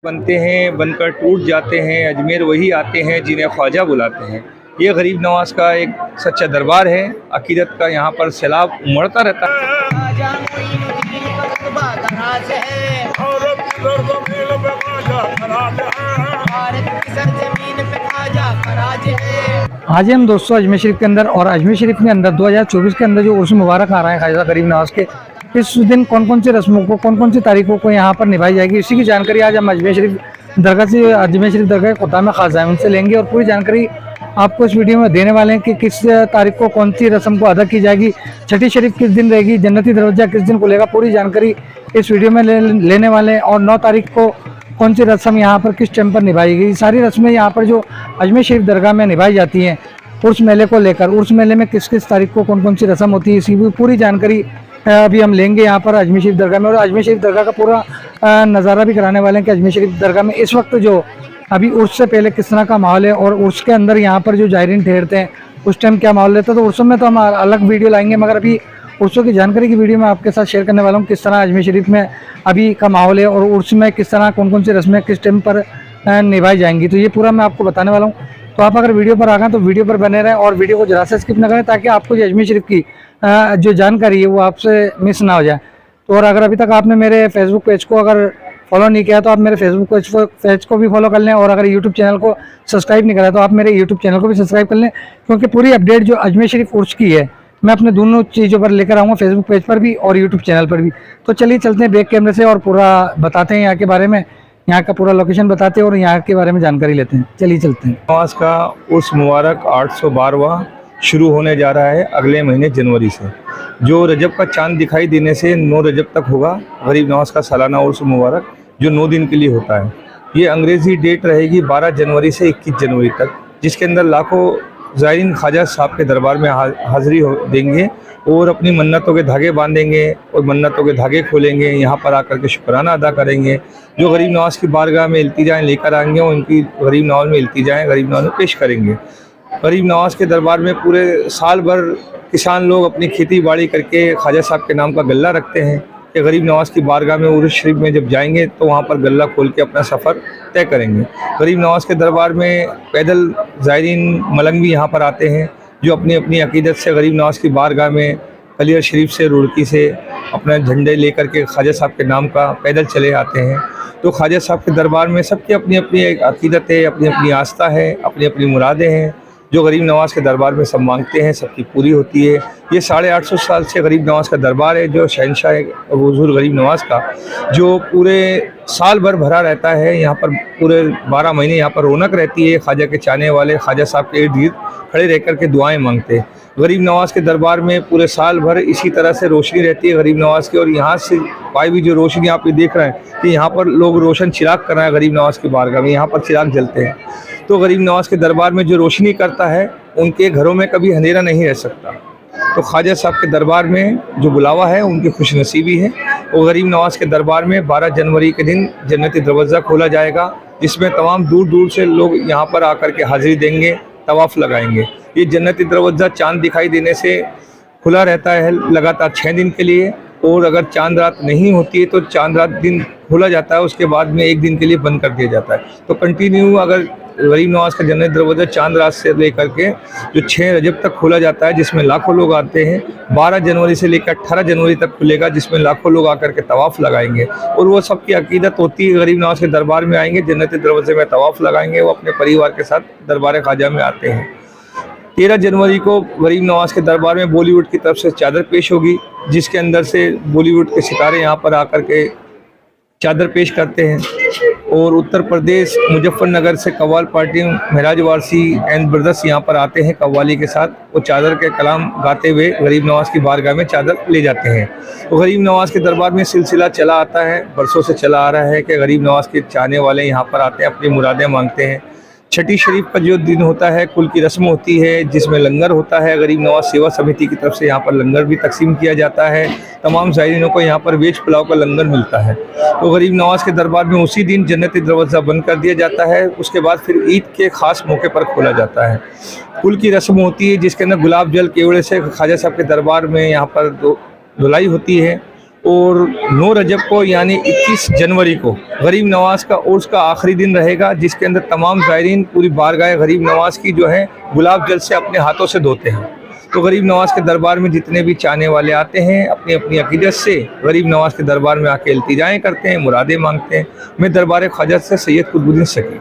बनते हैं, बनकर टूट जाते हैं। अजमेर वही आते हैं जिन्हें ख्वाजा बुलाते हैं। ये गरीब नवाज का एक सच्चा दरबार है। अकीदत का यहाँ पर सैलाब उमड़ता रहता है। आज हम दोस्तों अजमेर शरीफ के अंदर और अजमेर शरीफ के अंदर 2024 के अंदर जो उर्स मुबारक आ रहा है ख्वाजा गरीब नवाज के, इस दिन कौन कौन सी रस्मों को, कौन कौन सी तारीखों को यहाँ पर निभाई जाएगी, इसी की जानकारी आज हम अजमेर शरीफ दरगाह से, अजमेर शरीफ दरगाह खुताम खास है उनसे लेंगे और पूरी जानकारी आपको इस वीडियो में देने वाले हैं कि किस तारीख को कौन सी रस्म को अदा की जाएगी, छठी शरीफ किस दिन रहेगी, जन्नती दरवाजा किस दिन खुलेगा, पूरी जानकारी इस वीडियो में लेने वाले हैं। और 9 तारीख को कौन सी रस्म यहाँ पर किस टाइम पर निभाई गई, सारी रस्में यहाँ पर जो अजमेर शरीफ दरगाह में निभाई जाती हैं उर्स मेले को लेकर, उर्स मेले में किस किस तारीख को कौन कौन सी रस्म होती है, इसकी भी पूरी जानकारी अभी हम लेंगे यहाँ पर अजमेर शरीफ दरगाह में। और अजमेर शरीफ दरगाह का पूरा नज़ारा भी कराने वाले हैं कि अजमेर शरीफ दरगाह में इस वक्त जो अभी उर्स से पहले किस तरह का माहौल है और उर्स के अंदर यहाँ पर जो जायरीन ठहरते हैं उस टाइम क्या माहौल रहता है। तो उर्सों में तो हम अलग वीडियो लाएंगे, मगर अभी उर्सों की जानकारी की वीडियो मैं आपके साथ शेयर करने वाला हूँ किस तरह अजमेर शरीफ में अभी का माहौल है और उर्स में किस तरह कौन कौन सी रस्में किस टाइम पर निभाई जाएंगी। तो ये पूरा मैं आपको बताने वाला हूँ। तो आप अगर वीडियो पर आ गए तो वीडियो पर बने रहें और वीडियो को जरा से स्किप न करें ताकि आपको जो अजमेर शरीफ की जो जानकारी है वो आपसे मिस ना हो जाए। तो और अगर अभी तक आपने मेरे फेसबुक पेज को अगर फॉलो नहीं किया तो आप मेरे फेसबुक पेज को भी फॉलो कर लें और अगर यूट्यूब चैनल को सब्सक्राइब नहीं करा तो आप मेरे यूट्यूब चैनल को भी सब्सक्राइब कर लें, क्योंकि पूरी अपडेट जो अजमेर शरीफ उर्स की है मैं अपने दोनों चीज़ों पर लेकर आऊँगा, फेसबुक पेज पर भी और यूट्यूब चैनल पर भी। तो चलिए चलते हैं बैक कैमरे से और पूरा बताते हैं यहाँ के बारे में, यहाँ का पूरा लोकेशन बताते हैं और यहाँ के बारे में जानकारी लेते हैं। चलिए चलते हैं। नवाज का उर्स मुबारक 812वां शुरू होने जा रहा है अगले महीने जनवरी से, जो रजब का चांद दिखाई देने से 9 रजब तक होगा गरीब नवाज का सालाना उर्स मुबारक, जो 9 दिन के लिए होता है। ये अंग्रेज़ी डेट रहेगी 12 जनवरी से 21 जनवरी तक, जिसके अंदर लाखों ज़ायरीन ख्वाजा साहब के दरबार में हाज़िरी देंगे और अपनी मन्नतों के धागे बांधेंगे और मन्नतों के धागे खोलेंगे, यहाँ पर आकर के शुक्राना अदा करेंगे। जो गरीब नवाज की बारगाह में इल्तिजाएँ लेकर आएंगे उनकी गरीब नवाज में इल्तिजाएँ गरीब नवाज में पेश करेंगे। गरीब नवाज के दरबार में पूरे साल भर किसान लोग अपनी खेती बाड़ी करके ख्वाजा साहब के नाम का गल्ला रखते हैं कि गरीब नवाज की बारगाह में उर्स शरीफ में जब जाएंगे तो वहाँ पर गल्ला खोल के अपना सफ़र तय करेंगे। गरीब नवाज के दरबार में पैदल ज़ायरीन मलंग भी यहाँ पर आते हैं जो अपनी अपनी अकीदत से गरीब नवाज की बारगाह में कलियर शरीफ से, रुड़की से अपना झंडे लेकर के ख्वाजा साहब के नाम का पैदल चले आते हैं। तो ख्वाजा साहब के दरबार में सबकी अपनी अपनी एक अकीदत है, अपनी अपनी आस्था है, अपनी अपनी मुरादें हैं। जो गरीब नवाज के दरबार में सब मांगते हैं सबकी पूरी होती है। ये 850 साल से गरीब नवाज का दरबार है, जो शहनशाह हुज़ूर गरीब नवाज का, जो पूरे साल भर भरा रहता है। यहाँ पर पूरे 12 महीने यहाँ पर रौनक रहती है। ख्वाजा के चाहने वाले ख्वाजा साहब के इर्द गिर्द खड़े रह कर के दुआएँ मांगते हैं। गरीब नवाज के दरबार में पूरे साल भर इसी तरह से रोशनी रहती है गरीब नवाज की। और यहाँ से पाई भी जो रोशनी आप ये देख रहे हैं कि यहाँ पर लोग रोशन चिराग कर रहे हैं गरीब नवाज की बारगाह में, यहाँ पर चिराग जलते हैं। तो गरीब नवाज के दरबार में जो रोशनी करता है उनके घरों में कभी अंधेरा नहीं रह सकता। तो ख्वाजा साहब के दरबार में जो बुलावा है उनकी खुशनसीबी है। और गरीब नवाज के दरबार में 12 जनवरी के दिन जन्नती दरवाज़ा खोला जाएगा, जिसमें तमाम दूर दूर से लोग यहाँ पर आकर के हाज़िरी देंगे, तवाफ़ लगाएंगे। ये जन्नती दरवाज़ा चाँद दिखाई देने से खुला रहता है लगातार 6 दिन के लिए, और अगर चांद रात नहीं होती है तो चांद रात दिन खोला जाता है, उसके बाद में 1 दिन के लिए बंद कर दिया जाता है। तो कंटिन्यू अगर गरीब नवाज का जन्नत दरवाज़ा चांद रात से लेकर के जो 6 रजब तक खोला जाता है, जिसमें लाखों लोग आते हैं, 12 जनवरी से लेकर 18 जनवरी तक खुलेगा, जिसमें लाखों लोग आकर के तवाफ़ लगाएंगे। और वो सबकी अकीदत होती है गरीब नवाज के दरबार में आएंगे, जन्नती दरवाज़े में तवाफ़ लगाएंगे, वो अपने परिवार के साथ दरबार ख्वाजा में आते हैं। 13 जनवरी को गरीब नवाज के दरबार में बॉलीवुड की तरफ से चादर पेश होगी, जिसके अंदर से बॉलीवुड के सितारे यहाँ पर आकर के चादर पेश करते हैं। और उत्तर प्रदेश मुजफ्फरनगर से कव्वाल party Maharaj Warsi and brothers यहाँ पर आते हैं कव्वाली के साथ, वो चादर के कलाम गाते हुए गरीब नवाज की बारगाह में चादर ले जाते हैं। तो गरीब नवाज के दरबार में सिलसिला चला आता है, बरसों से चला आ रहा है कि गरीब नवाज के चाहने वाले यहाँ पर आते हैं, अपनी मुरादें मांगते हैं। छठी शरीफ का जो दिन होता है कुल की रस्म होती है, जिसमें लंगर होता है। गरीब नवाज सेवा समिति की तरफ से यहाँ पर लंगर भी तकसीम किया जाता है। तमाम ज़ायरीनों को यहाँ पर वेज पुलाव का लंगर मिलता है। तो गरीब नवाज के दरबार में उसी दिन जन्नती दरवाज़ा बंद कर दिया जाता है, उसके बाद फिर ईद के ख़ास मौके पर खोला जाता है। कुल की रस्म होती है जिसके अंदर गुलाब जल केवड़े से ख्वाजा साहब के दरबार में यहाँ पर धुलाई होती है। और 9 रजब को यानी 21 जनवरी को गरीब नवाज का उर्स का आखिरी दिन रहेगा, जिसके अंदर तमाम ज़ायरीन पूरी बारगाह गरीब नवाज की जो है गुलाब जल से अपने हाथों से धोते हैं। तो गरीब नवाज के दरबार में जितने भी चाहने वाले आते हैं अपनी अपनी अकीदत से गरीब नवाज के दरबार में आके इल्तिजाएं करते हैं, मुरादें मांगते हैं। मैं दरबार ख्वाजा से सैयद कुतुबुद्दीन शकील।